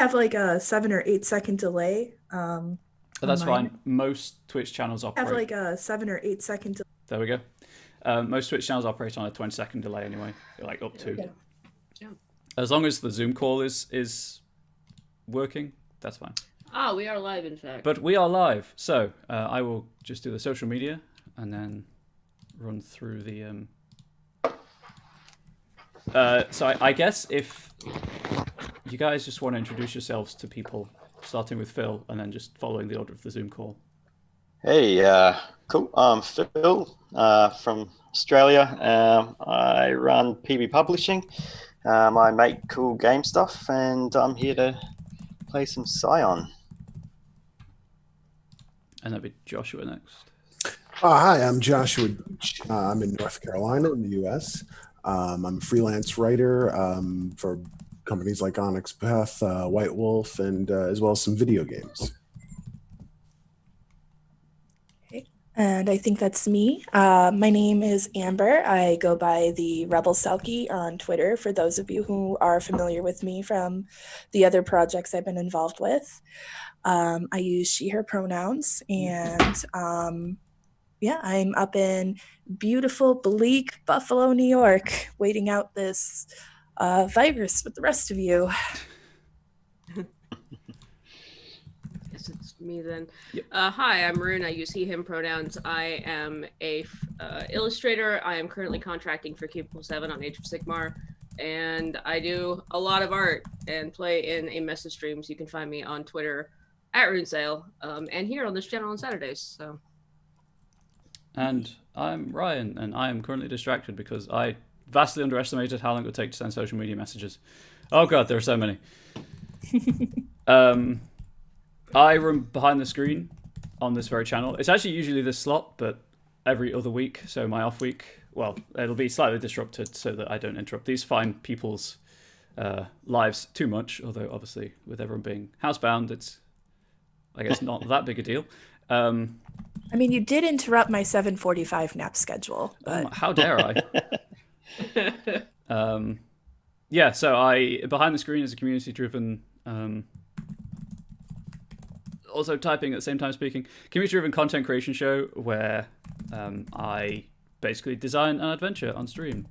Have like a 7 or 8 second delay But on that's mine. fine. Most Twitch channels Have operate. like a 7 or 8 second delay. There we go. Most Twitch channels operate on a 20-second delay anyway, like up There we to. go. Yeah. As long as the Zoom call is working, that's fine. Ah, we are live, in fact. But we are live, so I will just do the social media and then run through the. So I guess if you guys just want to introduce yourselves to people, starting with Phil and then just following the order of the Zoom call. Hey, cool. I'm Phil from Australia. I run PB Publishing. I make cool game stuff, and I'm here to play some Scion. And that'll be Joshua next. Hi, I'm Joshua. I'm in North Carolina in the U.S. I'm a freelance writer for companies like Onyx Path, White Wolf, and as well as some video games. Okay. And I think that's me. My name is Amber. I go by the Rebel Selkie on Twitter, for those of you who are familiar with me from the other projects I've been involved with. I use she, her pronouns, and yeah, I'm up in beautiful, bleak Buffalo, New York, waiting out this virus with the rest of you. Guess it's me then. Yep. Hi, I'm Maroon. I use he, him pronouns. I am a illustrator. I am currently contracting for Cubicle 7 on Age of Sigmar. And I do a lot of art and play in a mess of streams. You can find me on Twitter at RuneSale and here on this channel on Saturdays. So. And I'm Ryan, and I am currently distracted because I vastly underestimated how long it would take to send social media messages. Oh god, there are so many. I run behind the screen on this very channel. It's actually usually this slot, but every other week, so my off week, well, it'll be slightly disrupted so that I don't interrupt these fine people's lives too much, although obviously with everyone being housebound, it's, I guess, not that big a deal. I mean, you did interrupt my 7:45 nap schedule, but How dare I? Yeah, so I behind the screen is a community-driven, also typing at the same time speaking, community-driven content creation show where I basically design an adventure on stream.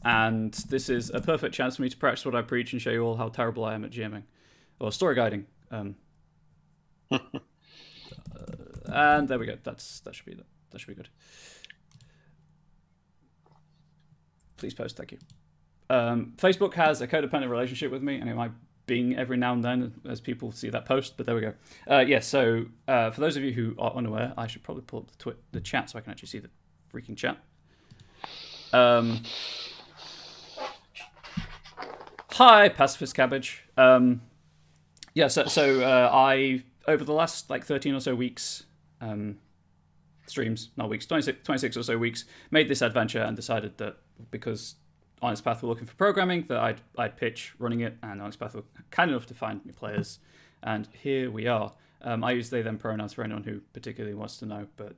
And this is a perfect chance for me to practice what I preach and show you all how terrible I am at GMing or story guiding. And there we go. That should be good. Please post, thank you. Facebook has a codependent relationship with me, and it might bing every now and then as people see that post. But there we go. So for those of you who are unaware, I should probably pull up the chat so I can actually see the freaking chat. Hi, Pacifist Cabbage. I over the last 13 or so weeks. Streams, not weeks, 26 or so weeks, made this adventure and decided that because Honest Path were looking for programming, that I'd pitch running it, and Honest Path were kind enough to find me players, and here we are. I use they them pronouns for anyone who particularly wants to know, but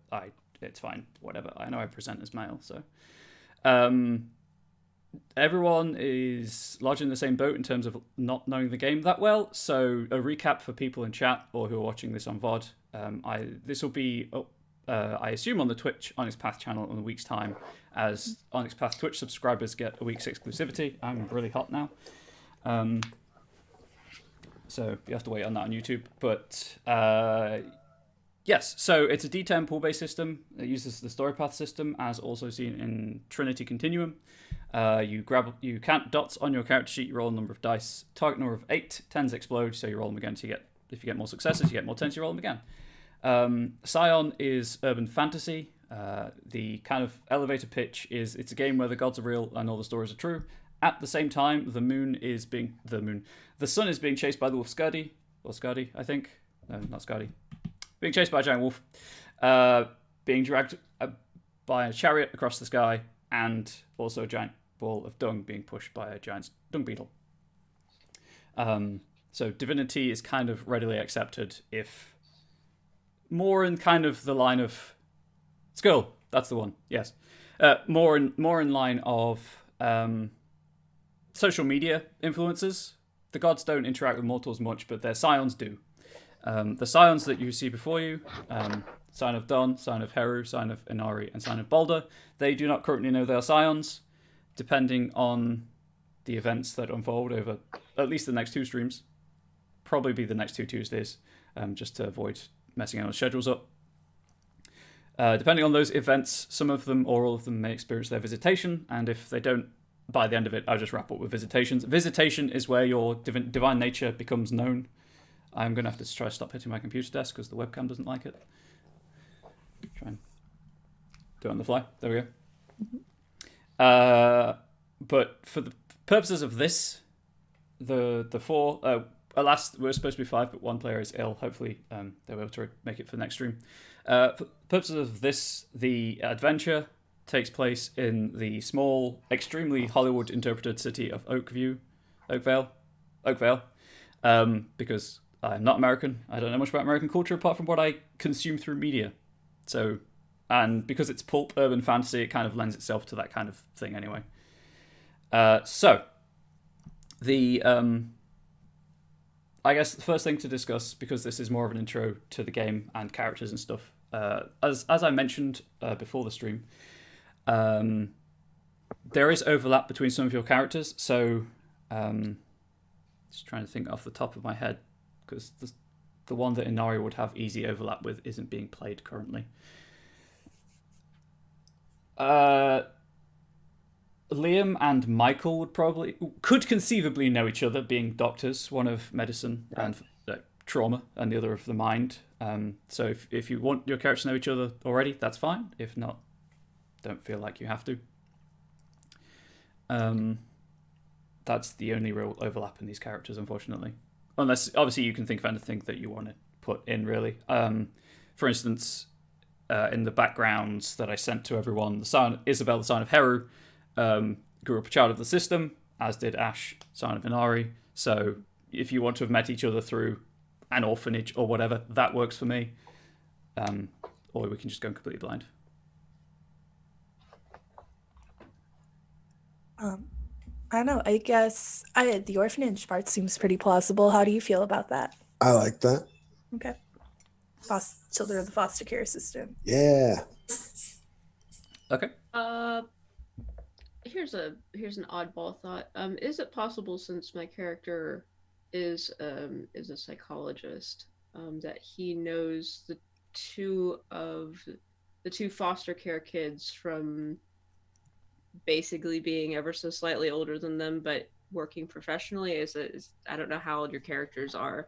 it's fine, whatever. I know I present as male, so. Everyone is largely in the same boat in terms of not knowing the game that well, so a recap for people in chat or who are watching this on VOD. This will be, I assume, on the Twitch Onyx Path channel in a week's time, as Onyx Path Twitch subscribers get a week's exclusivity. I'm really hot now. So you have to wait on that on YouTube. But yes, so it's a D10 pool-based system. It uses the story path system, as also seen in Trinity Continuum. You count dots on your character sheet, you roll a number of dice. Target number of 8, 10s explode, so you roll them again to get, if you get more successes, you get more 10s, you roll them again. Scion is urban fantasy. The kind of elevator pitch is it's a game where the gods are real and all the stories are true. At the same time, the sun is being chased by the wolf Skadi, I think. No, not Skadi. Being chased by a giant wolf. Being dragged by a chariot across the sky, and also a giant ball of dung being pushed by a giant dung beetle. So divinity is kind of readily accepted if more in kind of the line of Skull, that's the one, yes. More in line of social media influencers the gods don't interact with mortals much, but their scions do. The scions that you see before you, Scion of Don, Scion of Heru, Scion of Inari, and Scion of Balder, they do not currently know they are scions, depending on the events that unfold over at least the next 2 streams. Probably be the next 2 Tuesdays, just to avoid messing our schedules up. Depending on those events, some of them or all of them may experience their visitation, and if they don't, by the end of it, I'll just wrap up with visitations. Visitation is where your divine nature becomes known. I'm going to have to try to stop hitting my computer desk because the webcam doesn't like it. Try and do it on the fly. There we go. But for the purposes of this, the 4... alas, we're supposed to be 5, but 1 player is ill. Hopefully, they'll be able to make it for the next stream. For purposes of this, the adventure takes place in the small, extremely Hollywood-interpreted city of Oakvale, because I'm not American. I don't know much about American culture apart from what I consume through media. So, and because it's pulp urban fantasy, it kind of lends itself to that kind of thing anyway. So, the... I guess the first thing to discuss, because this is more of an intro to the game and characters and stuff, as I mentioned before the stream, there is overlap between some of your characters. So, just trying to think off the top of my head, because the one that Inari would have easy overlap with isn't being played currently. Liam and Michael could conceivably know each other, being doctors, one of medicine and trauma, and the other of the mind. So if you want your characters to know each other already, that's fine. If not, don't feel like you have to. That's the only real overlap in these characters, unfortunately. Unless, obviously, you can think of anything that you want to put in, really. For instance, in the backgrounds that I sent to everyone, Isabel, the Scion of Heru, grew up a child of the system, as did Ash, Scion of Inari. So if you want to have met each other through an orphanage or whatever, that works for me. Or we can just go completely blind. I don't know. I guess the orphanage part seems pretty plausible. How do you feel about that? I like that. Okay. Children of the foster care system. Yeah. Okay. Here's an oddball thought. Is it possible, since my character is a psychologist, that he knows the two foster care kids from basically being ever so slightly older than them, but working professionally? I don't know how old your characters are,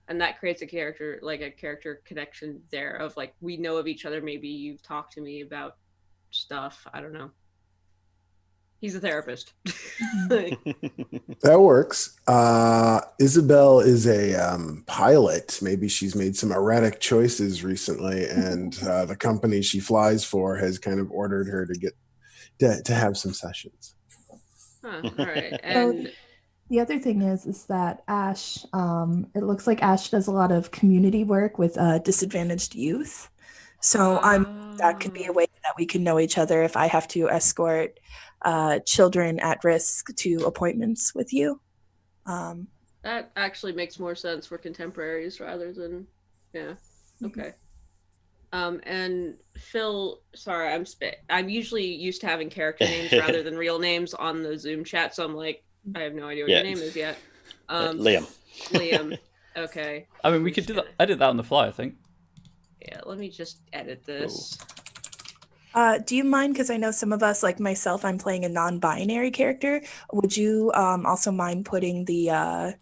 and that creates a character connection there of like, we know of each other. Maybe you've talked to me about stuff. I don't know. He's a therapist. That works. Isabel is a pilot. Maybe she's made some erratic choices recently, and the company she flies for has kind of ordered her to get to have some sessions. Huh, all right. And the other thing is that Ash, it looks like Ash does a lot of community work with disadvantaged youth. So that could be a way that we can know each other if I have to escort children at risk to appointments with you. That actually makes more sense for contemporaries rather than, yeah. Okay. And Phil, sorry, I'm usually used to having character names rather than real names on the Zoom chat, so I'm like, I have no idea what your name is yet. Liam. Liam. Okay. I mean, we could do that. Edit that on the fly, I think. Yeah, let me just edit this. Do you mind, because I know some of us, like myself, I'm playing a non-binary character. Would you also mind putting the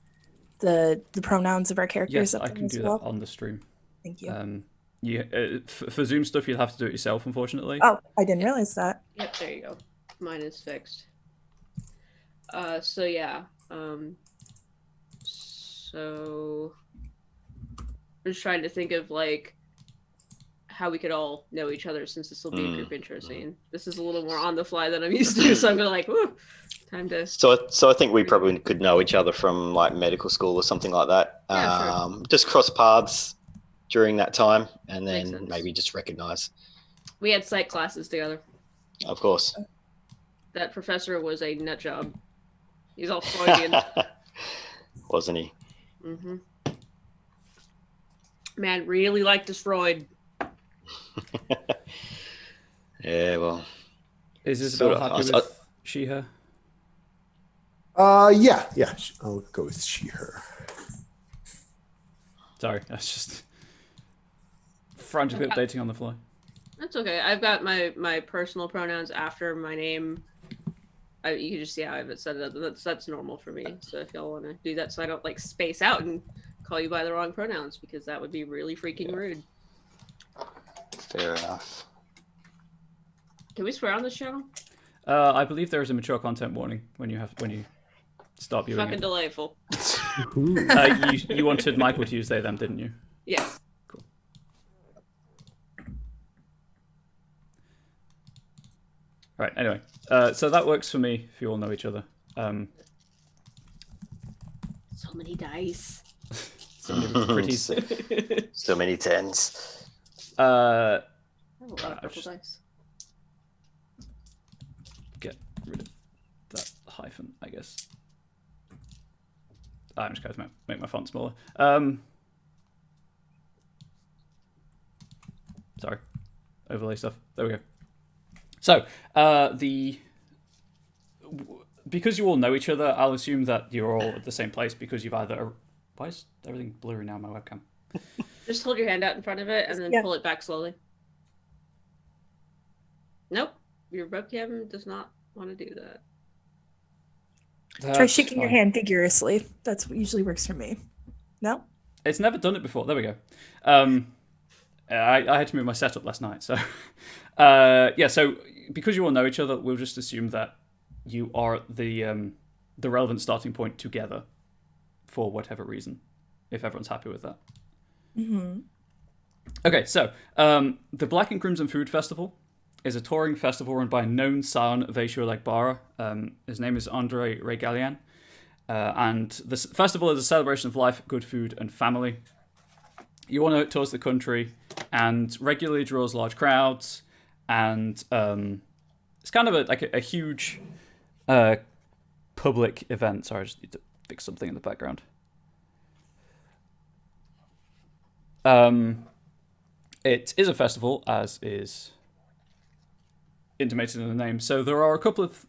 pronouns of our characters Yes, up I there can as do well? that on the stream. Thank you. For Zoom stuff, you'll have to do it yourself, unfortunately. Oh, I didn't realize that. Yep, there you go. Mine is fixed. So yeah. So I'm just trying to think of like how we could all know each other, since this will be a group intro scene. This is a little more on the fly than I'm used to, so I'm gonna like, whoo, time to. So I think we probably could know each other from like medical school or something like that. Yeah, sure. Just cross paths during that time, and Makes then sense. maybe just recognize. We had psych classes together. Of course. That professor was a nut job. He's all Freudian. wasn't he? Mm-hmm. Man, really like destroyed. Yeah, well, Is Isabel sort of. happy with she, her? Yeah. I'll go with she, her. Sorry, that's just frantically updating on the fly. That's okay. I've got my personal pronouns after my name. You can just see how I've set it up. That's normal for me. So if y'all want to do that, so I don't like space out and call you by the wrong pronouns, because that would be really freaking rude. Fair enough. Can we swear on this channel? I believe there is a mature content warning when you start viewing Fucking it. delightful. You wanted Michael to use they them, didn't you? Yes. Cool. Right. Anyway, so that works for me. If you all know each other. So many dice. So many pretties. So many tens. I have a lot of purple dice. Get rid of that hyphen, I guess. I'm just going to make my font smaller. Sorry. Overlay stuff. There we go. So, because you all know each other, I'll assume that you're all at the same place because you've either... Why is everything blurry now on my webcam? Just hold your hand out in front of it and then pull it back slowly. Nope. Your webcam does not want to do that. Try shaking your hand vigorously. That's what usually works for me. No? It's never done it before. There we go. I had to move my setup last night, so... yeah, so because you all know each other, we'll just assume that you are the relevant starting point together for whatever reason, if everyone's happy with that. Mm-hmm. Okay, so the Black and Crimson Food Festival is a touring festival run by a known Scion Vaishur Legbara. His name is Andre Regalian. And this festival is a celebration of life, good food, and family. You all know it tours the country and regularly draws large crowds. And it's kind of a huge public event. Sorry, I just need to fix something in the background. It is a festival, as is intimated in the name. So there are a couple of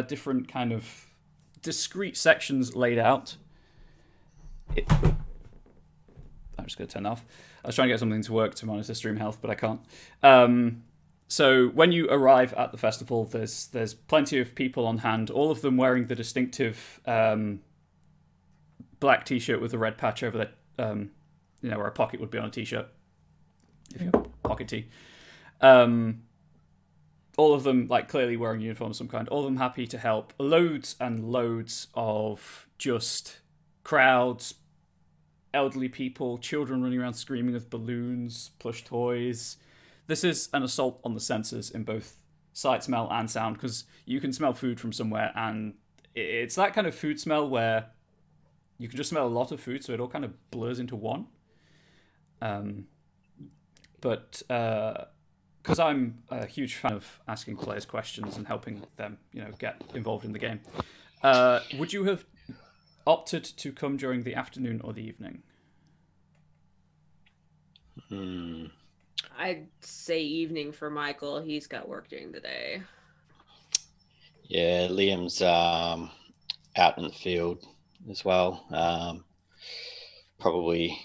different kind of discrete sections laid out. I'm just going to turn that off. I was trying to get something to work to monitor stream health, but I can't. So when you arrive at the festival, there's plenty of people on hand, all of them wearing the distinctive black t-shirt with the red patch over the, where a pocket would be on a t-shirt, if you have a pocket tee. All of them clearly wearing uniform of some kind. All of them happy to help. Loads and loads of just crowds, elderly people, children running around screaming with balloons, plush toys. This is an assault on the senses in both sight, smell, and sound, because you can smell food from somewhere, and it's that kind of food smell where you can just smell a lot of food, so it all kind of blurs into one. But because I'm a huge fan of asking players questions and helping them, get involved in the game, would you have opted to come during the afternoon or the evening? I'd say evening for Michael. He's got work during the day. Yeah, Liam's out in the field as well. Probably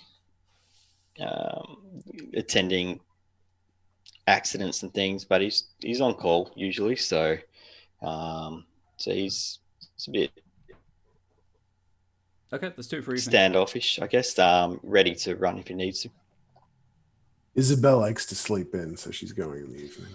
attending accidents and things, but he's on call usually, so he's a bit Okay, let's do it for evening. standoffish, I guess. Ready to run if he needs to. Isabel likes to sleep in, so she's going in the evening.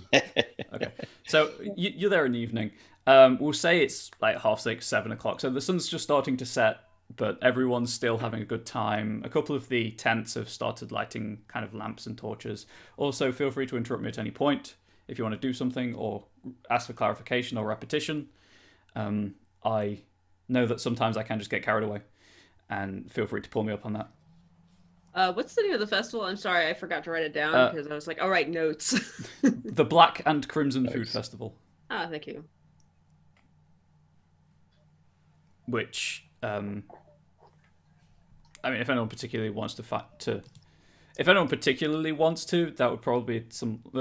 Okay, so you're there in the evening. We'll say it's like 6:30, 7 o'clock. So the sun's just starting to set, but everyone's still having a good time. A couple of the tents have started lighting kind of lamps and torches. Also, feel free to interrupt me at any point if you want to do something or ask for clarification or repetition. I know that sometimes I can just get carried away, and feel free to pull me up on that. What's the name of the festival? I'm sorry, I forgot to write it down because I was like, all right, notes. The Black and Crimson Food Festival. Ah, thank you. Which I mean, if anyone particularly wants if anyone particularly wants to, that would probably be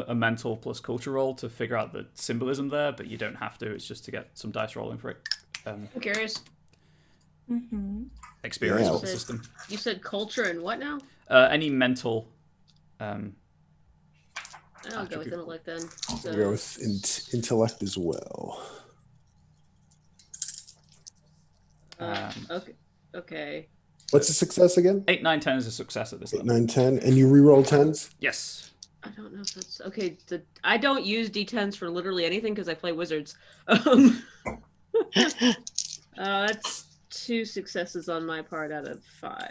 a mental plus culture roll to figure out the symbolism there, but you don't have to. It's just to get some dice rolling for it. I'm curious. Experience Yeah. with the system. You said culture and what now? Any mental. I'll go with intellect then. So, We'll go with intellect as well. okay. What's the success again? 8, 9, 10 is a success at this 8, level. 9, 10. And you reroll 10s? Yes. I don't know if that's okay. I don't use D10s for literally anything because I play wizards. That's 2 successes on my part out of 5.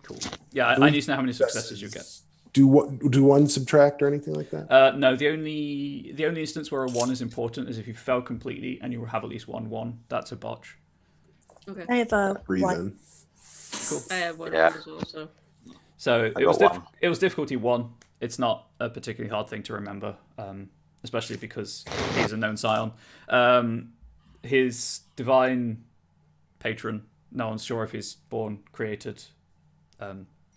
Cool. Yeah, I need to know how many successes you get. Do one subtract or anything like that? No, the only instance where a 1 is important is if you fail completely and you have at least 1. That's a botch. Okay. I have a Breathe 1. in. Cool. I have one Yeah. as well, So I got one. it was difficulty 1. It's not a particularly hard thing to remember, especially because he's a known Scion. His divine patron, no one's sure if he's born, created,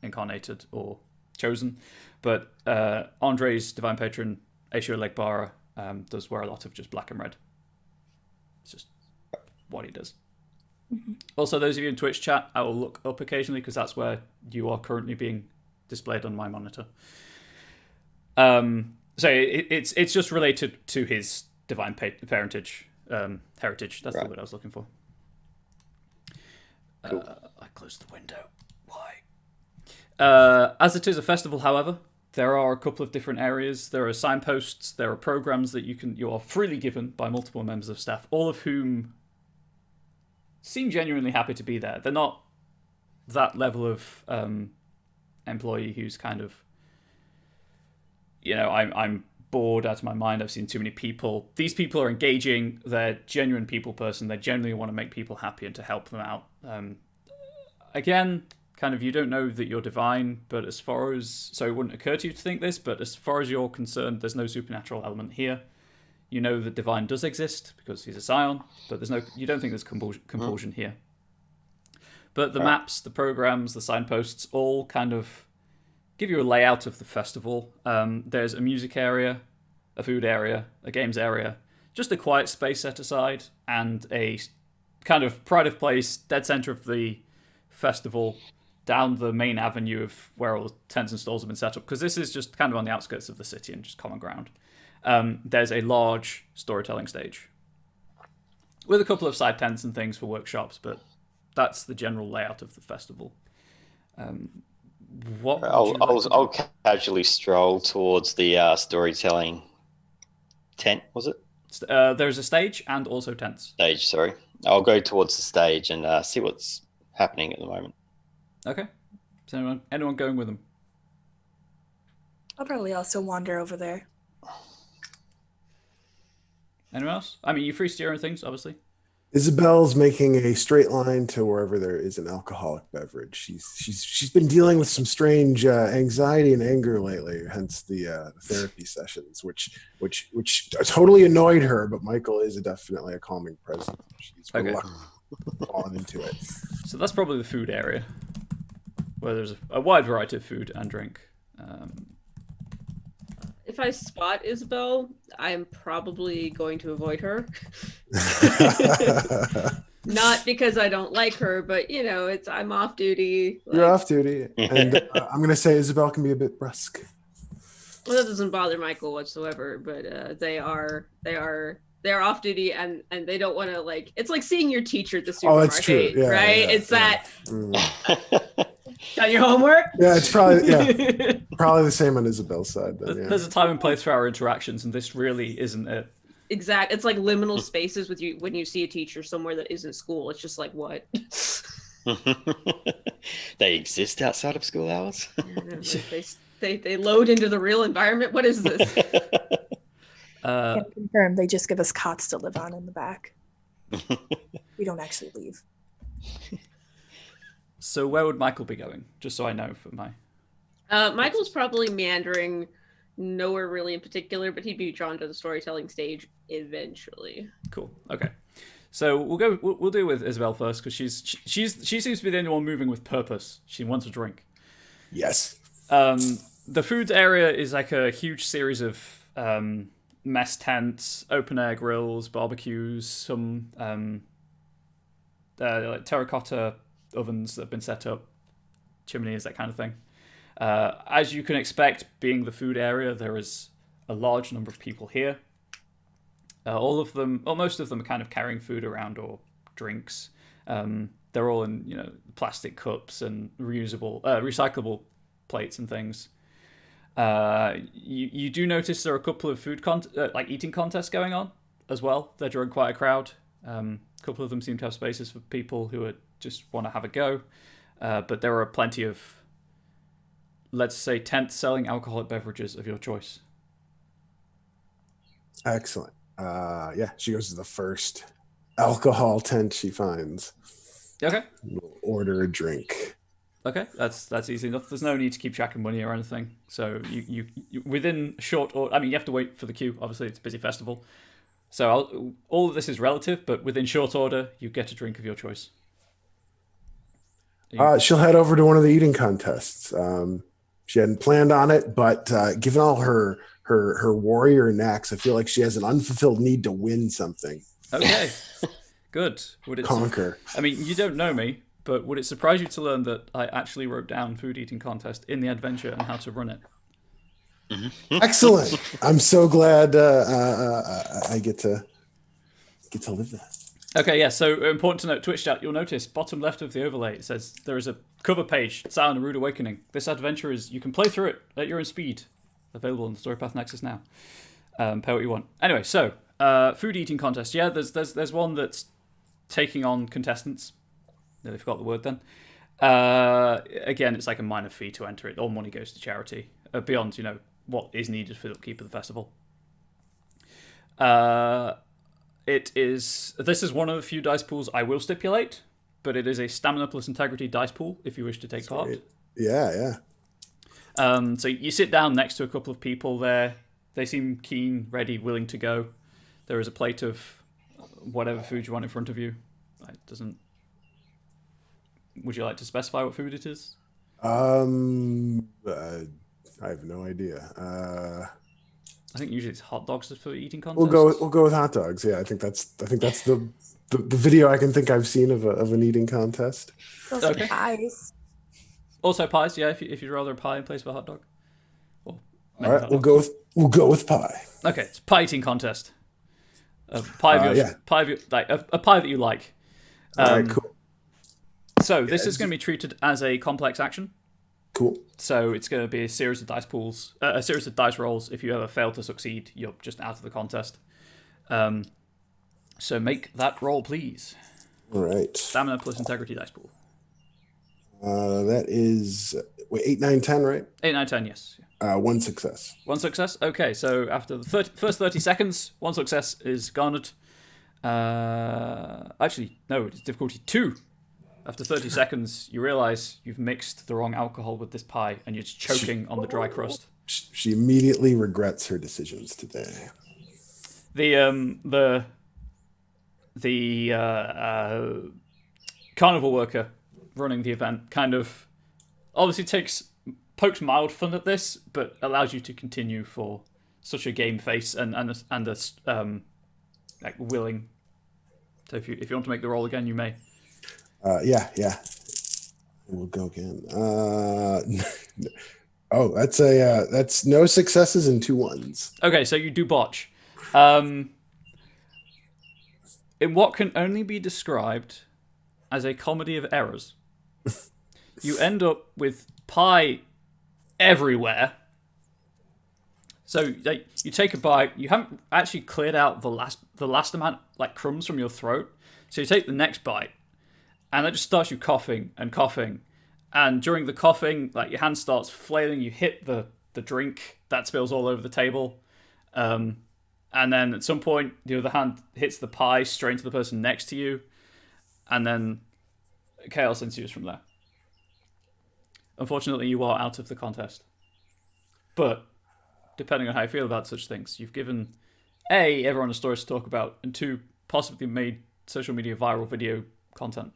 incarnated, or chosen, but Andre's divine patron, Aisha Legbara, does wear a lot of just black and red. It's just what he does. Also, those of you in Twitch chat, I will look up occasionally because that's where you are currently being displayed on my monitor. So it's just related to his divine parentage, heritage. That's the word I was looking for. Cool. I closed the window. Why? As it is a festival, however, there are a couple of different areas. There are signposts. There are programs that you are freely given by multiple members of staff, all of whom seem genuinely happy to be there. They're not that level of employee who's kind of, I'm bored out of my mind. I've seen too many people. These people are engaging. They're genuine people person. They genuinely want to make people happy and to help them out. Again, kind of, you don't know that you're divine, but so it wouldn't occur to you to think this, but as far as you're concerned, there's no supernatural element here. You know the divine does exist because he's a Scion, but you don't think there's compulsion here. But the maps, the programs, the signposts all kind of give you a layout of the festival. There's a music area, a food area, a games area, just a quiet space set aside, and a kind of pride of place, dead center of the festival, down the main avenue of where all the tents and stalls have been set up, because this is just kind of on the outskirts of the city and just common ground. There's a large storytelling stage with a couple of side tents and things for workshops, but that's the general layout of the festival. I'll casually stroll towards the storytelling tent. Was it there's a stage and also tents. stage? Sorry, I'll go towards the stage and see what's happening at the moment. Okay. Is anyone going with them? I'll probably also wander over there. Anyone else? I mean, you free steer and things, obviously. Isabel's making a straight line to wherever there is an alcoholic beverage. She's been dealing with some strange anxiety and anger lately, hence the therapy sessions, which totally annoyed her. But Michael is definitely a calming presence. She's reluctant falling into it. So that's probably the food area, where there's a wide variety of food and drink. If I spot Isabel, I'm probably going to avoid her. Not because I don't like her, but I'm off duty. You're off duty, and I'm going to say Isabel can be a bit brusque. Well, that doesn't bother Michael whatsoever, but they are off duty, and they don't want to it's like seeing your teacher at the supermarket, that's true. Yeah, right? yeah, It's that. Done your homework? Yeah, it's probably the same on Isabel's side. Then, yeah. There's a time and place for our interactions, and this really isn't it. Exactly. It's like liminal spaces with you when you see a teacher somewhere that isn't school. It's just like, what? They exist outside of school hours. They load into the real environment. What is this? Can't confirm. They just give us cots to live on in the back. We don't actually leave. So where would Michael be going? Just so I know for my... Michael's probably meandering nowhere really in particular, but he'd be drawn to the storytelling stage eventually. Cool. Okay. So we'll deal with Isabel first because she seems to be the only one moving with purpose. She wants a drink. Yes. The foods area is like a huge series of mess tents, open air grills, barbecues, some like terracotta ovens that have been set up, chimneys, that kind of thing. As you can expect, being the food area, there is a large number of people here. All of them, or most of them, are kind of carrying food around or drinks. They're all in plastic cups and recyclable plates and things. You do notice there are a couple of like eating contests going on as well. They're drawing quite a crowd. A couple of them seem to have spaces for people who just want to have a go. But there are plenty of, let's say, tents selling alcoholic beverages of your choice. Excellent. Yeah, she goes to the first alcohol tent she finds. Okay. We'll order a drink. Okay, that's easy enough. There's no need to keep track of money or anything. So you within short order. I mean, you have to wait for the queue. Obviously, it's a busy festival. So all of this is relative, but within short order, you get a drink of your choice. She'll head over to one of the eating contests. She hadn't planned on it, but given all her warrior knacks, I feel like she has an unfulfilled need to win something. Okay, good. Would it Conquer. I mean, you don't know me, but would it surprise you to learn that I actually wrote down food eating contest in the adventure and how to run it? Excellent. I'm so glad I get to live that. Okay, yeah, so important to note, Twitch chat, you'll notice bottom left of the overlay, it says there is a cover page, Scion, A Rude Awakening. This adventure you can play through it at your own speed. Available on the Storypath Nexus now. Pay what you want. Anyway, so, food eating contest. Yeah, there's one that's taking on contestants. Nearly forgot the word then. Again, it's like a minor fee to enter it. All money goes to charity, beyond, what is needed for the upkeep of the festival. This is one of the few dice pools I will stipulate, but it is a stamina plus integrity dice pool if you wish to take part. Yeah. So you sit down next to a couple of people there. They seem keen, ready, willing to go. There is a plate of whatever food you want in front of you. Would you like to specify what food it is? I have no idea. I think usually it's hot dogs for eating contest. We'll go with hot dogs. Yeah, I think that's the video I can think I've seen of an eating contest. Also Okay. pies. Also pies, yeah. If you'd rather a pie in place of a hot dog. All right, we'll go with pie. Okay, it's pie eating contest. A pie of yours, a pie that you like. All right, cool. So this is going to be treated as a complex action. Cool. So it's going to be a series of dice pools, a series of dice rolls. If you ever fail to succeed, you're just out of the contest. So make that roll, please. All right. Stamina plus integrity dice pool. That is 8, 9, 10, right? 8, 9, 10, yes. One success. One success. Okay, so after the first 30 seconds, one success is garnered. Actually, no, it's difficulty 2. After 30 seconds, you realize you've mixed the wrong alcohol with this pie, and you're just choking on the dry crust. She immediately regrets her decisions today. The carnival worker running the event kind of obviously pokes mild fun at this, but allows you to continue for such a game face and like willing. So if you want to make the roll again, you may. Yeah. We'll go again. That's no successes and 2 1s. Okay, so you do botch. In what can only be described as a comedy of errors, you end up with pie everywhere. So you take a bite, you haven't actually cleared out the last amount, like crumbs from your throat. So you take the next bite, and that just starts you coughing and coughing. And during the coughing, like your hand starts flailing, you hit the drink, that spills all over the table. And then at some point, the other hand hits the pie straight into the person next to you. And then chaos ensues from there. Unfortunately, you are out of the contest. But, depending on how you feel about such things, you've given, A, everyone a story to talk about, and 2, possibly made social media viral video content?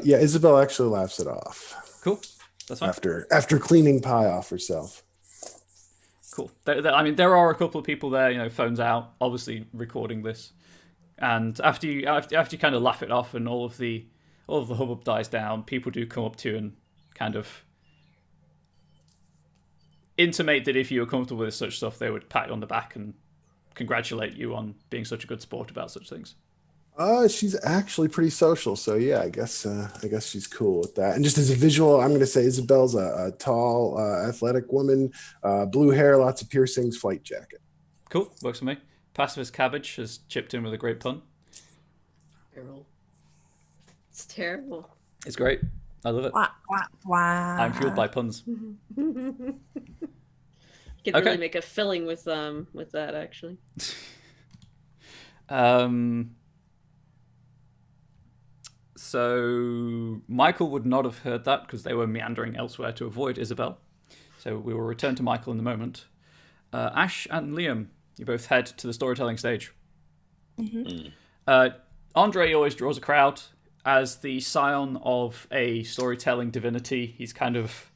Yeah, Isabel actually laughs it off Cool. That's fine. after cleaning pie off herself. Cool. I mean, there are a couple of people there, phones out, obviously recording this, and after you kind of laugh it off, and all of the hubbub dies down, people do come up to you and kind of intimate that if you were comfortable with such stuff, they would pat you on the back and congratulate you on being such a good sport about such things. She's actually pretty social, so yeah, I guess she's cool with that. And just as a visual, I'm going to say Isabel's a tall, athletic woman, blue hair, lots of piercings, flight jacket. Cool, works for me. Pacifist Cabbage has chipped in with a great pun. Terrible. It's terrible. It's great. I love it. Wah, wah, wah. I'm fueled by puns. Could Okay. really make a filling with that actually. So Michael would not have heard that because they were meandering elsewhere to avoid Isabel. So we will return to Michael in a moment. Ash and Liam, you both head to the storytelling stage. Andre always draws a crowd. As the scion of a storytelling divinity, he's kind of,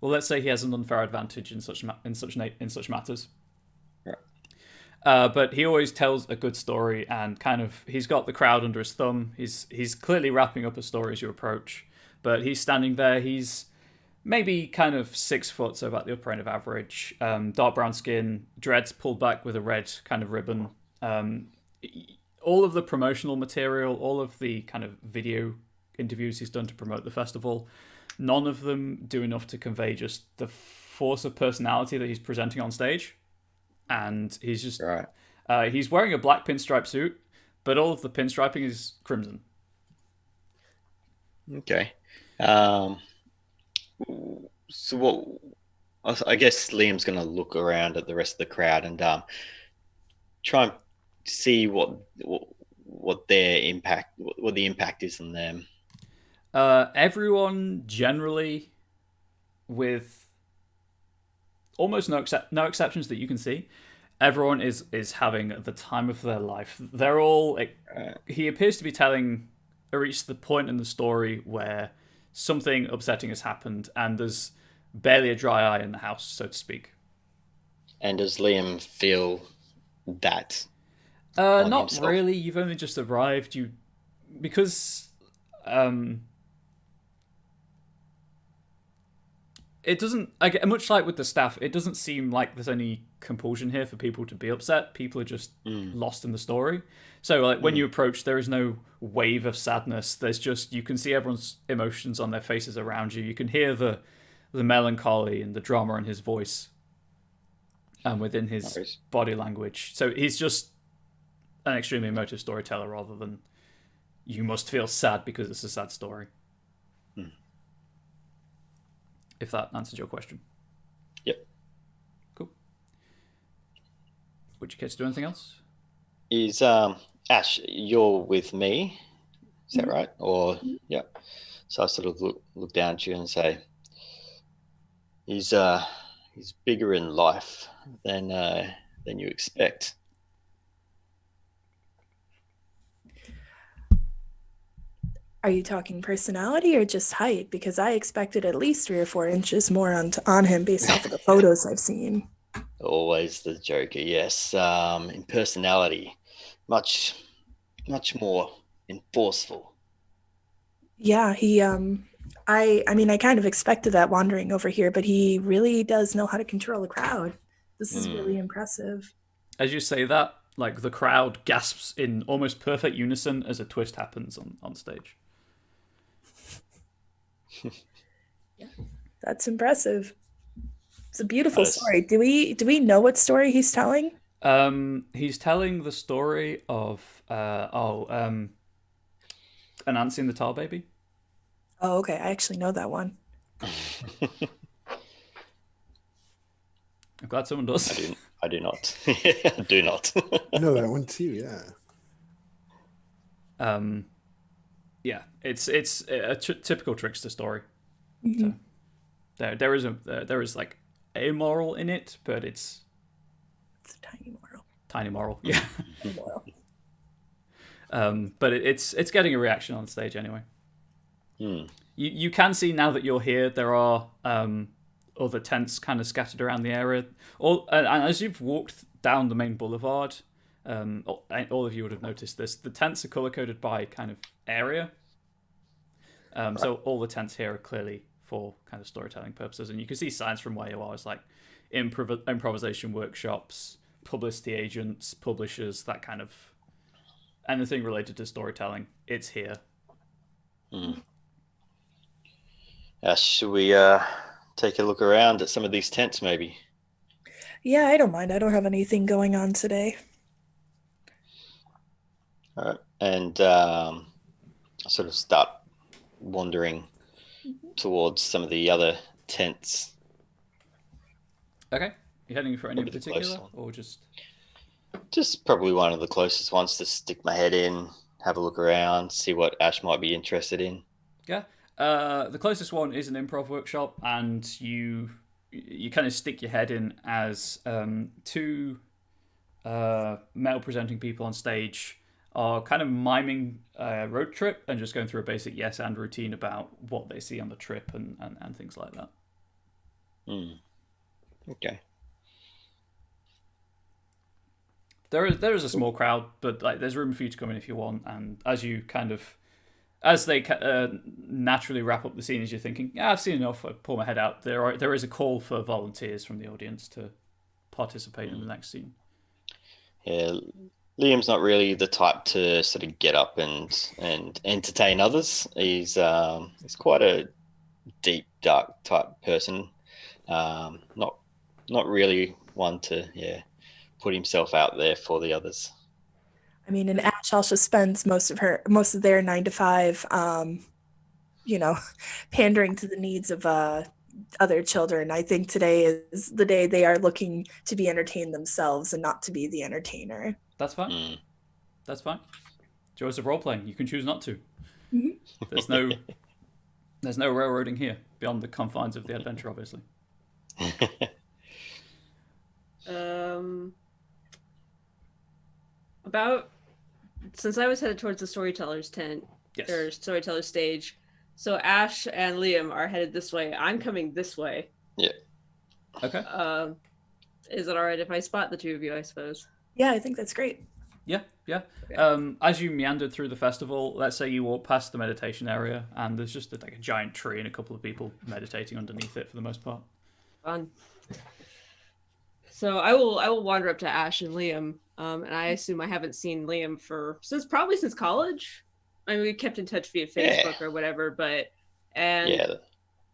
well, let's say he has an unfair advantage in such matters. But he always tells a good story, and kind of he's got the crowd under his thumb. He's clearly wrapping up a story as you approach, but he's standing there. He's maybe kind of 6 foot, so about the upper end of average. Dark brown skin, dreads pulled back with a red kind of ribbon. All of the promotional material, all of the kind of video interviews he's done to promote the festival, none of them do enough to convey just the force of personality that he's presenting on stage. And he's just Right. He's wearing a black pinstripe suit, but all of the pinstriping is crimson. Okay. So I guess Liam's going to look around at the rest of the crowd and try and see what their impact, what the impact is on them. Everyone generally, with almost no exceptions that you can see, everyone is having the time of their life. They're all. He appears to be reached the point in the story where something upsetting has happened, and there's barely a dry eye in the house, so to speak. And does Liam feel that? Not himself? really. You've only just arrived. Because it doesn't, much like with the staff, it doesn't seem like there's any compulsion here for people to be upset. People are just lost in the story. So like when you approach, there is no wave of sadness. There's just, you can see everyone's emotions on their faces around you. You can hear the melancholy and the drama in his voice and within his body language. So he's just an extremely emotive storyteller rather than you must feel sad because it's a sad story. If that answers your question. Yep. Cool. Would you care to do anything else? Is Ash, you're with me? Is that right? Or yeah. So I sort of look down at you and say, he's bigger in life than you expect. Are you talking personality or just height? Because I expected at least 3 or 4 inches more on him based off of the photos I've seen. Always the Joker, yes. In personality, much more enforceful. Yeah, he I mean I kind of expected that wandering over here, but he really does know how to control a crowd. This is really impressive. As you say that, like the crowd gasps in almost perfect unison as a twist happens on stage. Yeah, that's impressive. It's a beautiful story. Do we know what story he's telling? He's telling the story of Anansi and the Tar Baby. Oh, okay. I actually know that one. I'm glad someone does. I do not. I do not. I know that one too. Yeah. Yeah, it's a typical trickster story. So, there is like a moral in it, but it's a tiny moral. Tiny moral, yeah. Moral. But it's getting a reaction on stage anyway. You can see now that you're here, there are other tents kind of scattered around the area. And as you've walked down the main boulevard, all of you would have noticed this. The tents are color coded by kind of area. So all the tents here are clearly for kind of storytelling purposes, and you can see signs from where you are. It's like improvisation workshops, publicity agents, publishers, that kind of anything related to storytelling. It's here. Should we take a look around at some of these tents, maybe? Yeah, I don't mind. I don't have anything going on today. All right, and I sort of start wandering towards some of the other tents. Okay, you heading for any in Probably the particular, closest or just? Just probably one of the closest ones to stick my head in, have a look around, see what Ash might be interested in. Yeah. The closest one is an improv workshop, and you kind of stick your head in as two male presenting people on stage are kind of miming a road trip and just going through a basic yes and routine about what they see on the trip and things like that. Okay. There is a small crowd, but like there's room for you to come in if you want. And as they naturally wrap up the scene, as you're thinking, yeah, I've seen enough. I pull my head out. There is a call for volunteers from the audience to participate in the next scene. Yeah, Liam's not really the type to sort of get up and entertain others. He's quite a deep, dark type person. Not really one to put himself out there for the others. I mean, and Ash also spends most of their 9 to 5, pandering to the needs of other children. I think today is the day they are looking to be entertained themselves and not to be the entertainer. That's fine. That's fine. Joys of role playing. You can choose not to. Mm-hmm. There's no railroading here beyond the confines of the adventure, obviously. Since I was headed towards the storyteller's tent, Yes. or storyteller's stage, so Ash and Liam are headed this way. I'm coming this way. Yeah. Okay. Is it all right if I spot the two of you, I suppose? Yeah, I think that's great. Yeah. Okay. As you meandered through the festival, let's say you walk past the meditation area, and there's just like a giant tree and a couple of people meditating underneath it for the most part. Fun. So I will wander up to Ash and Liam, and I assume I haven't seen Liam probably since college. I mean, we kept in touch via Facebook or whatever,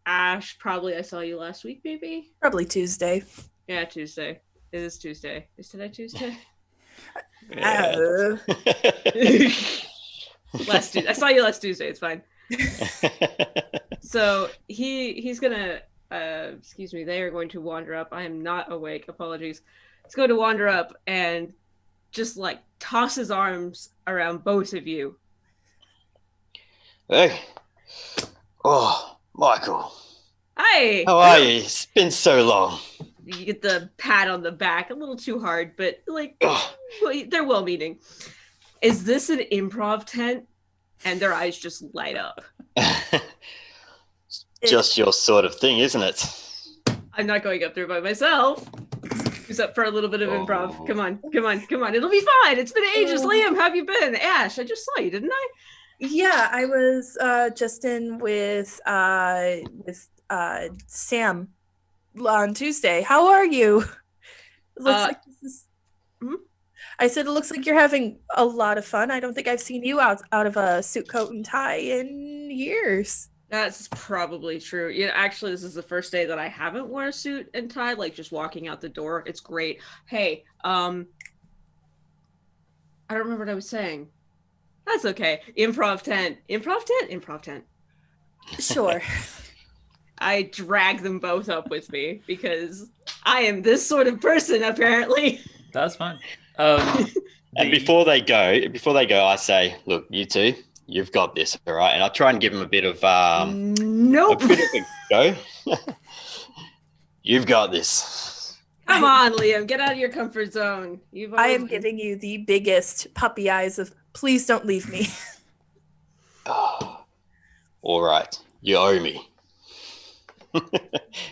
Ash, probably I saw you last week, maybe? Probably Tuesday. Yeah, Tuesday. It is Tuesday. Is today Tuesday? Last Tuesday. I saw you last Tuesday. It's fine. So he's gonna excuse me. They are going to wander up. I am not awake. Apologies. He's going to wander up and just like toss his arms around both of you. Hey. Oh, Michael. Hi. How are you? It's been so long. You get the pat on the back, a little too hard, but like they're well-meaning. Is this an improv tent? And their eyes just light up. Just your sort of thing, isn't it? I'm not going up there by myself. Who's up for a little bit of improv? Come on. It'll be fine. It's been ages. Liam, how have you been? Ash, I just saw you, didn't I? Yeah, I was just in with Sam on Tuesday. How are you? It looks like this is. I said it looks like you're having a lot of fun. I don't think I've seen you out of a suit, coat, and tie in years. That's probably true. Yeah, actually, this is the first day that I haven't worn a suit and tie, like just walking out the door. It's great. Hey, I don't remember what I was saying. That's okay. Improv tent. Sure. I drag them both up with me because I am this sort of person, apparently. That's fine. And before they go, I say, look, you two, you've got this, all right? And I try and give them a bit of nope. a bit of a go. You've got this. Come on, Liam, get out of your comfort zone. I am giving you the biggest puppy eyes of Please don't leave me. All right, you owe me.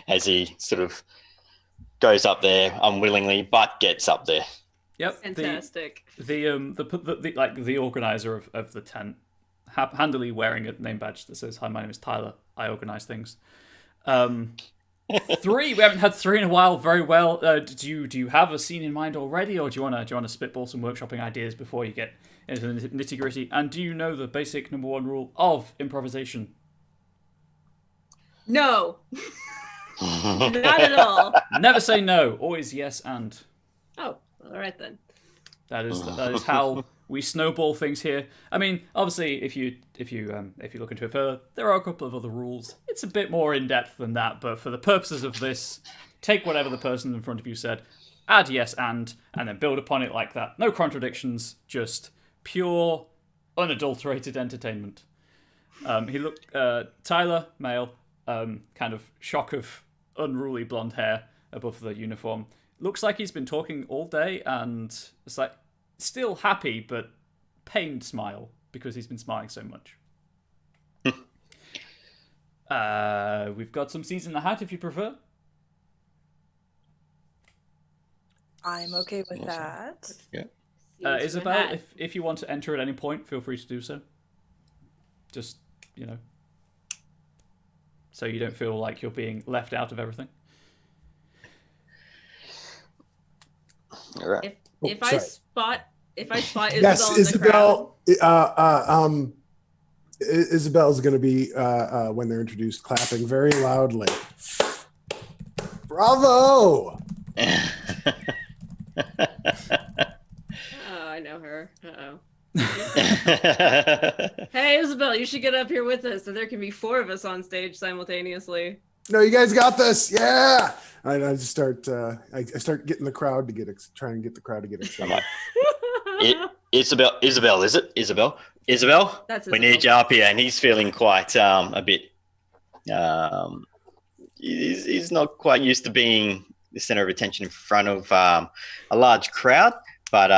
As he sort of goes up there unwillingly, but gets up there. Yep. Fantastic. The organizer of the tent, handily wearing a name badge that says, "Hi, my name is Tyler. I organize things." 3. We haven't had 3 in a while. Very well. Do you have a scene in mind already, or do you want to spitball some workshopping ideas before you get into the nitty gritty? And do you know the basic number 1 rule of improvisation? No. Not at all. Never say no. Always yes and. Oh, all right then. That is how we snowball things here. I mean, obviously, if you look into it further, there are a couple of other rules. It's a bit more in depth than that, but for the purposes of this, take whatever the person in front of you said, add yes and then build upon it like that. No contradictions, just pure, unadulterated entertainment. Tyler, male, kind of shock of unruly blonde hair above the uniform. Looks like he's been talking all day, and it's like still happy but pained smile because he's been smiling so much. We've got some seeds in the hat if you prefer. I'm okay with that. Yeah. Isabel, if you want to enter at any point, feel free to do so. Just, so you don't feel like you're being left out of everything. All right. If I spot Isabel Yes, in the crowd, Isabel. Isabel's going to be when they're introduced, clapping very loudly. Bravo! oh, I know her. Uh-oh. Hey, Isabel, you should get up here with us so there can be 4 of us on stage simultaneously. No, you guys got this. Yeah. I just start. I start getting the crowd to trying to get the crowd to get excited. Isabel, is it? Isabel? That's we Isabel. need you up here. And he's feeling quite a bit. He's not quite used to being the center of attention in front of a large crowd, but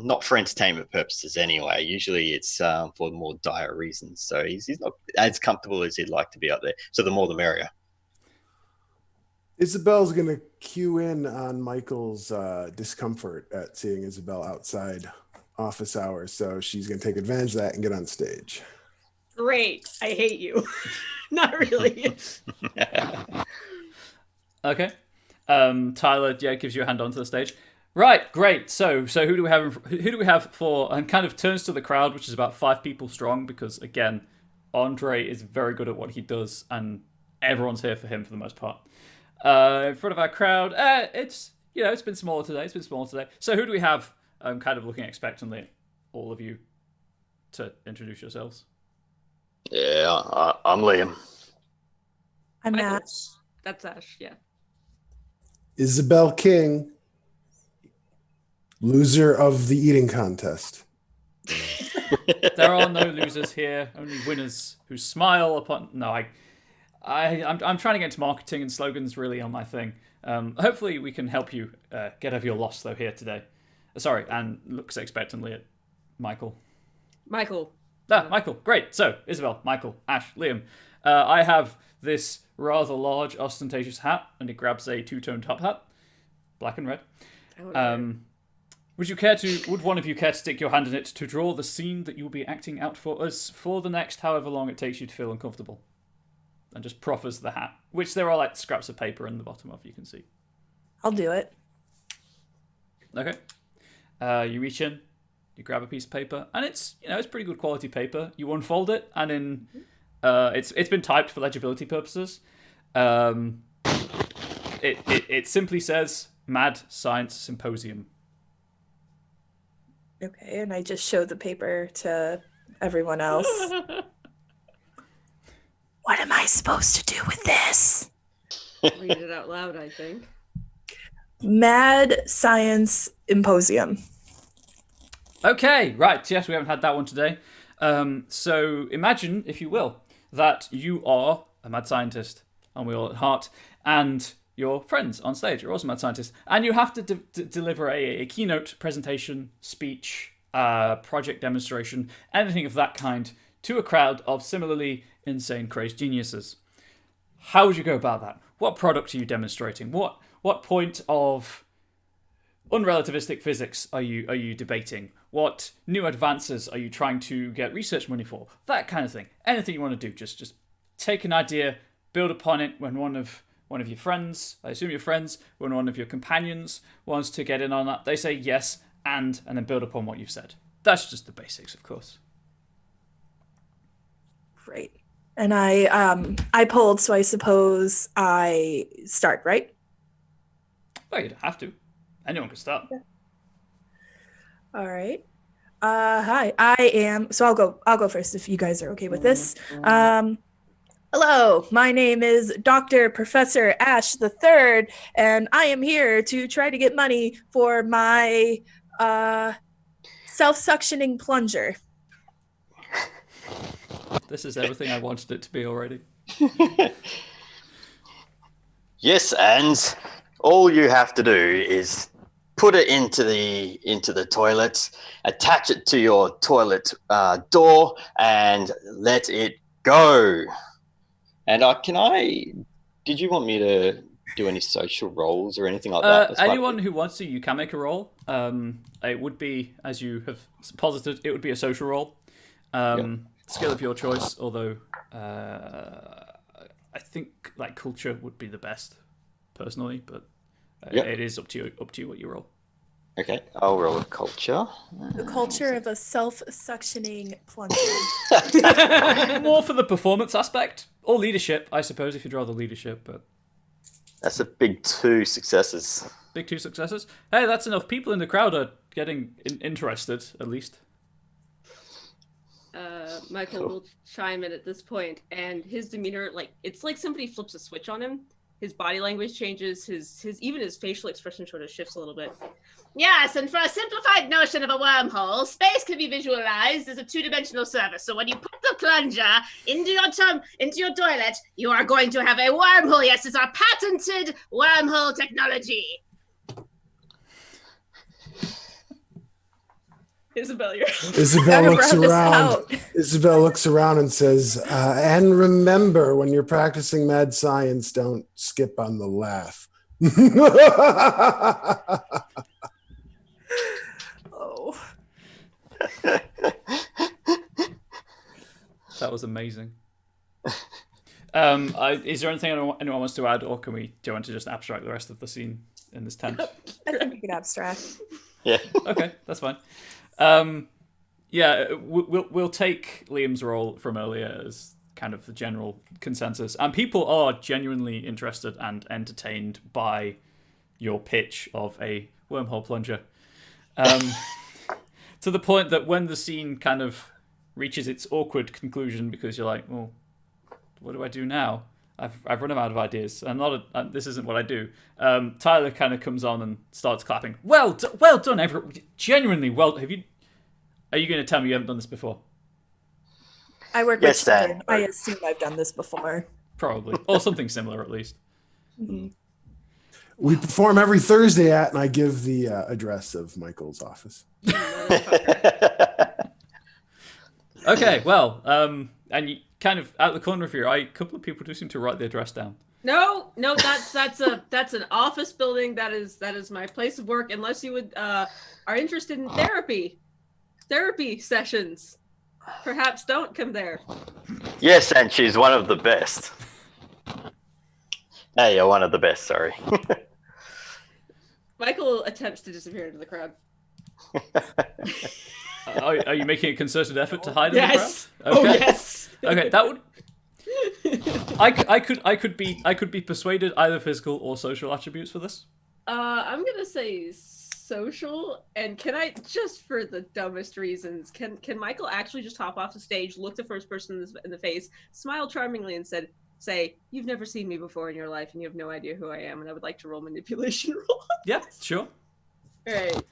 not for entertainment purposes anyway. Usually it's for more dire reasons. So he's not as comfortable as he'd like to be up there. So the more the merrier. Isabel's going to cue in on Michael's discomfort at seeing Isabel outside office hours. So she's going to take advantage of that and get on stage. Great. I hate you. Not really. Okay. Tyler, gives you a hand onto the stage. Right, great. So who do we have for, and kind of turns to the crowd, which is about 5 people strong, because again, Andre is very good at what he does, and everyone's here for him for the most part. In front of our crowd, it's been smaller today. So who do we have? Kind of looking expectantly, all of you, to introduce yourselves. Yeah, I'm Liam. I'm Michael. Ash. That's Ash, yeah. Isabel King, loser of the eating contest. There are no losers here, only winners who smile upon. No, I'm trying to get into marketing, and slogans really on my thing. Hopefully we can help you get over your loss though here today. Sorry, and looks expectantly at Michael. Michael. Michael, great. So Isabel, Michael, Ash, Liam. I have this rather large, ostentatious hat, and he grabs a 2-tone top hat, black and red. Would one of you care to stick your hand in it to draw the scene that you'll be acting out for us for the next however long it takes you to feel uncomfortable? And just proffers the hat, which there are like scraps of paper in the bottom of, you can see. I'll do it. Okay. You reach in, you grab a piece of paper, and it's pretty good quality paper. You unfold it, and it's been typed for legibility purposes. It simply says Mad Science Symposium. Okay, and I just show the paper to everyone else. What am I supposed to do with this? Read it out loud, I think. Mad Science Symposium. Okay, right. Yes, we haven't had that one today. So imagine, if you will, that you are a mad scientist, and we all at heart, and your friends on stage are also mad scientists, and you have to deliver a keynote presentation, speech, project demonstration, anything of that kind, to a crowd of similarly insane, crazed geniuses. How would you go about that? What product are you demonstrating? What point of unrelativistic physics are you debating? What new advances are you trying to get research money for? That kind of thing. Anything you want to do, just take an idea, build upon it. When one of your friends, I assume your friends, when one of your companions wants to get in on that, they say yes, and then build upon what you've said. That's just the basics, of course. Great. And I polled, so I suppose I start, right? Well, you don't have to. Anyone can start. All right. Hi. I am. So I'll go first if you guys are okay with this. Hello. My name is Dr. Professor Ash the Third, and I am here to try to get money for my self-suctioning plunger. This is everything I wanted it to be already. Yes, and all you have to do is put it into the toilet, attach it to your toilet door, and let it go. And did you want me to do any social roles or anything like that? Anyone who wants to, you can make a role. It would be, as you have posited, it would be a social role. Skill of your choice, although I think like culture would be the best, personally, but it is up to you what you roll. Okay, I'll roll a culture. The culture of a self-suctioning plunger. More for the performance aspect, or leadership, I suppose, if you'd rather leadership, but... That's a big 2 successes. Big 2 successes? Hey, that's enough. People in the crowd are getting interested, at least. Michael will chime in at this point, and his demeanor, it's like somebody flips a switch on him. His body language changes, even his facial expression sort of shifts a little bit. Yes, and for a simplified notion of a wormhole, space can be visualized as a 2-dimensional surface. So when you put the plunger into your toilet, you are going to have a wormhole. Yes, it's our patented wormhole technology. Isabel looks around and says, and remember, when you're practicing mad science, don't skip on the laugh. Oh. That was amazing. Is there anything anyone wants to add, or do you want to just abstract the rest of the scene in this tent? I think we can abstract. Yeah. Okay, that's fine. We'll take Liam's role from earlier as kind of the general consensus, and people are genuinely interested and entertained by your pitch of a wormhole plunger, to the point that when the scene kind of reaches its awkward conclusion, because you're like, well, what do I do now? I've run out of ideas, and this isn't what I do. Tyler kind of comes on and starts clapping. Well done, everyone. Genuinely well. Are you going to tell me you haven't done this before? I work with children. I assume I've done this before. Probably, or something similar at least. Mm-hmm. We perform every Thursday and I give the address of Michael's office. Okay, well, and you kind of out the corner of your eye, a couple of people do seem to write the address down. No, that's an office building. That is my place of work. Unless you are interested in therapy sessions, perhaps don't come there. Yes, and she's one of the best. Hey, you're one of the best. Sorry. Michael attempts to disappear into the crowd. Are you making a concerted effort to hide in the crowd? Yes. Okay. Oh yes. Okay, that would. I could be persuaded either physical or social attributes for this. I'm gonna say social, and can I, just for the dumbest reasons, can Michael actually just hop off the stage, look the first person in the face, smile charmingly, and say, "You've never seen me before in your life, and you have no idea who I am, and I would like to roll manipulation roll." Yeah, sure. All right.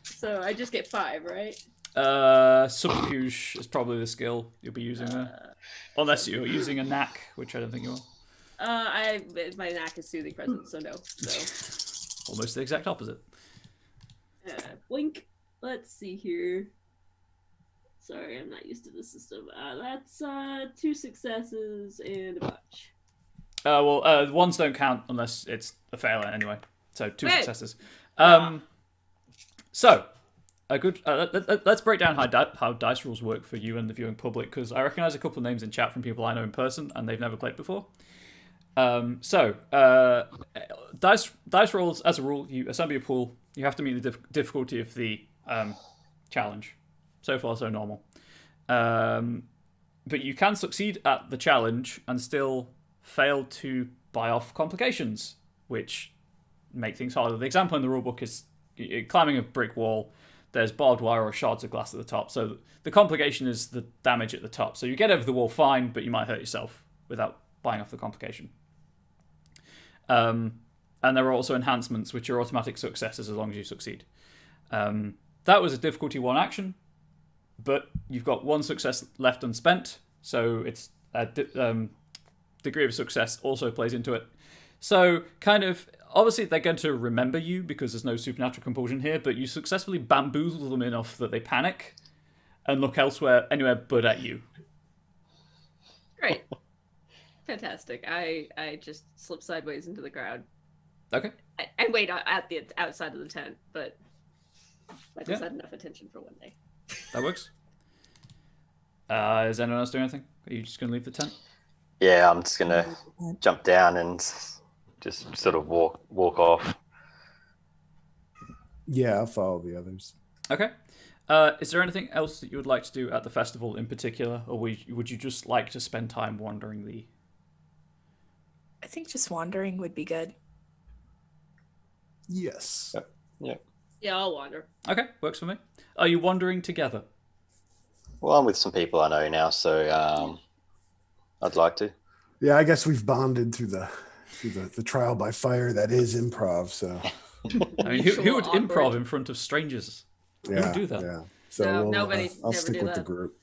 So I just get 5, right? Subterfuge is probably the skill you'll be using there, unless you're using a knack, which I don't think you will. My knack is soothing presence, so no. So almost the exact opposite. blink. Let's see here. Sorry, I'm not used to the system. That's 2 successes and a botch. Ones don't count unless it's a failure anyway. So 2 Wait. successes. So a good. Let's break down how dice rules work for you and the viewing public, because I recognize a couple of names in chat from people I know in person and they've never played before. Dice rolls, as a rule, you assemble your pool. You have to meet the difficulty of the challenge. So far, so normal. But you can succeed at the challenge and still fail to buy off complications, which make things harder. The example in the rulebook is climbing a brick wall. There's barbed wire or shards of glass at the top. So the complication is the damage at the top. So you get over the wall fine, but you might hurt yourself without buying off the complication. And there are also enhancements, which are automatic successes as long as you succeed. That was a difficulty 1 action, but you've got 1 success left unspent, so it's degree of success also plays into it. So kind of, obviously they're going to remember you because there's no supernatural compulsion here, but you successfully bamboozle them enough that they panic and look anywhere but at you. Great. Fantastic. I just slip sideways into the crowd. Okay. And wait at the outside of the tent, but I just had enough attention for one day. That works. Is anyone else doing anything? Are you just going to leave the tent? Yeah, I'm just gonna jump down and just sort of walk off. Yeah, I'll follow the others. Okay. Is there anything else that you would like to do at the festival in particular, or would you just like to spend time wandering the... I think just wandering would be good. Yes. Yeah. Yeah, I'll wander. Okay, works for me. Are you wandering together? Well, I'm with some people I know now, so I'd like to. Yeah, I guess we've bonded through the trial by fire that is improv. So I mean, who would improv in front of strangers? Who would do that? Yeah. So No, nobody I'll never stick do with the that. group.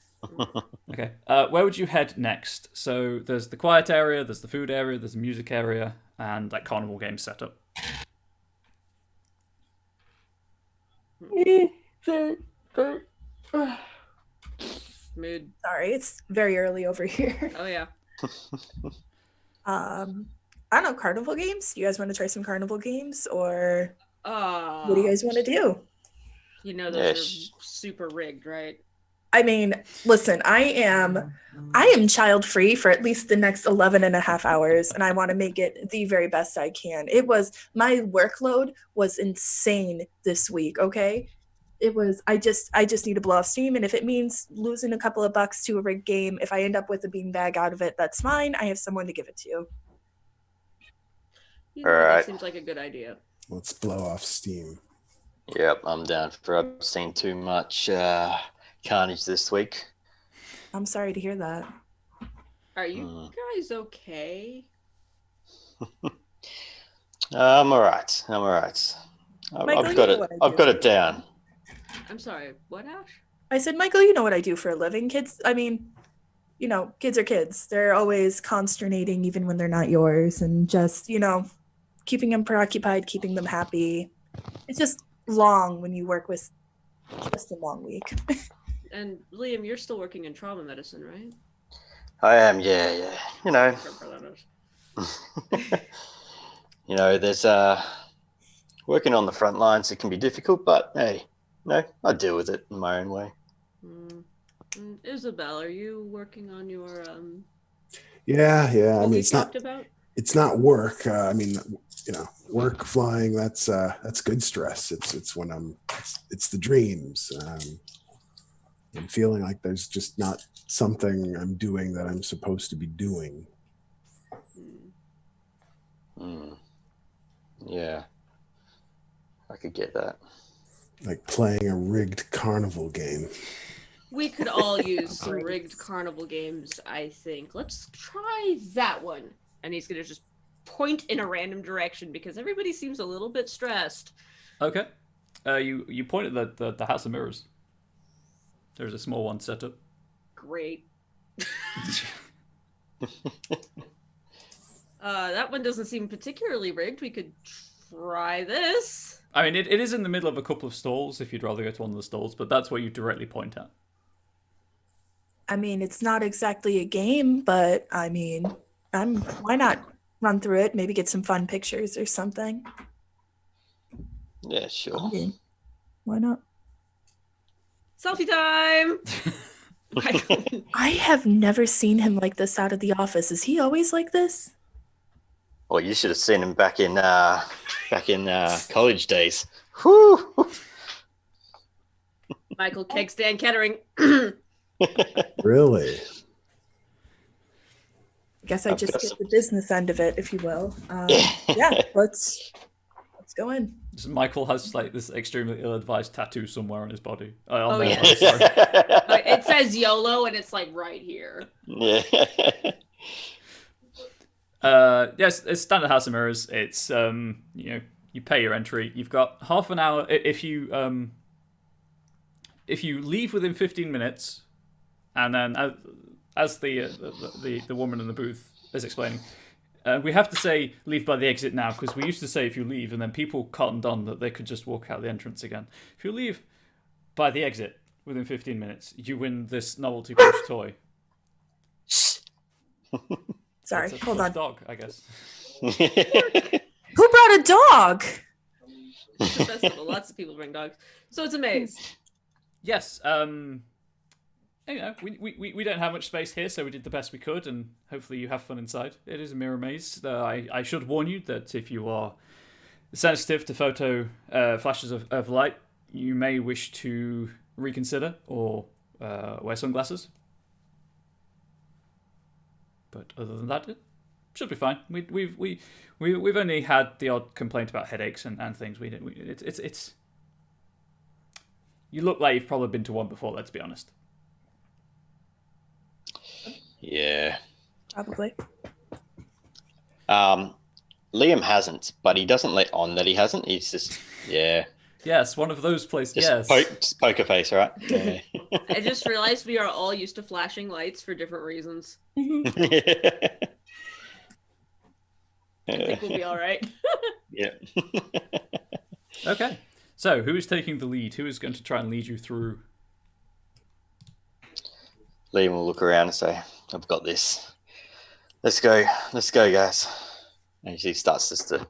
Okay. Where would you head next? So there's the quiet area, there's the food area, there's the music area, and that carnival game setup. Mood. Sorry, it's very early over here. Oh yeah. I don't know, carnival games? You guys want to try some carnival games, or what do you guys want to do? You know those are super rigged, right? I mean, listen, I am child free for at least the next 11 and a half hours, and I want to make it the very best I can. My workload was insane this week, okay? I just need to blow off steam, and if it means losing a couple of bucks to a rigged game, if I end up with a beanbag out of it, that's fine. I have someone to give it to. You know, All right. that seems like a good idea. Let's blow off steam. Yep, I'm down for. I've seen too much carnage this week. I'm sorry to hear that. Are you guys okay? I'm all right. Michael, I've got you it. know what I I've do. got it down. I'm sorry. What, Ash? I said, Michael, you know what I do for a living. Kids, I mean, you know, kids are kids. They're always consternating even when they're not yours, and just, you know, keeping them preoccupied, keeping them happy. It's just long when you work with just a long week. And Liam, you're still working in trauma medicine, right? I am. Yeah. You know. Whatever that is. You know, there's working on the front lines. It can be difficult, but hey, no, I deal with it in my own way. Isabel, are you working on your Yeah. I what mean, we it's not talked about? work. I mean, you know, work, flying. That's good stress. It's when it's the dreams. I'm feeling like there's just not something I'm doing that I'm supposed to be doing. Yeah, I could get that. Like playing a rigged carnival game. We could all use some rigged carnival games, I think. Let's try that one. And he's gonna just point in a random direction because everybody seems a little bit stressed. Okay. You point at the House of Mirrors. There's a small one set up. Great. That one doesn't seem particularly rigged. We could try this. I mean, it is in the middle of a couple of stalls if you'd rather go to one of the stalls, but that's what you directly point at. I mean, it's not exactly a game, but I mean, why not run through it, maybe get some fun pictures or something. Yeah, sure. Yeah, why not? Selfie time. I have never seen him like this out of the office. Is he always like this? Well, you should have seen him back in college days. Whew. Michael Keg Stand Kettering. Really? I guess I just get the business end of it, if you will. Yeah, let's go in. Michael has like this extremely ill-advised tattoo somewhere on his body. Oh, their yeah. body, sorry. It says YOLO, and it's like right here. Yeah. Yes, it's standard House of Mirrors. It's you pay your entry. You've got half an hour if you leave within 15 minutes, and then as the woman in the booth is explaining, we have to say leave by the exit now, because we used to say if you leave, and then people cottoned on that they could just walk out the entrance again. If you leave by the exit within 15 minutes, you win this novelty plush toy. Sorry, It's a hold plush on. dog, I guess. Who brought a dog? It's a festival. Lots of people bring dogs. So it's a maze. Yes, we don't have much space here, so we did the best we could, and hopefully you have fun inside. It is a mirror maze. I should warn you that if you are sensitive to photo flashes of light, you may wish to reconsider or wear sunglasses. But other than that, it should be fine. We've only had the odd complaint about headaches and things. It's you look like you've probably been to one before. Let's be honest. Yeah. Probably. Liam hasn't, but he doesn't let on that he hasn't. He's just, yeah. Yes, one of those places. Just Yes. just poker face, right? Yeah. I just realized we are all used to flashing lights for different reasons. Mhm. I think we'll be all right. Yeah. Okay. So, who is taking the lead? Who is going to try and lead you through? Liam will look around and say, I've got this. Let's go, guys. And he starts just to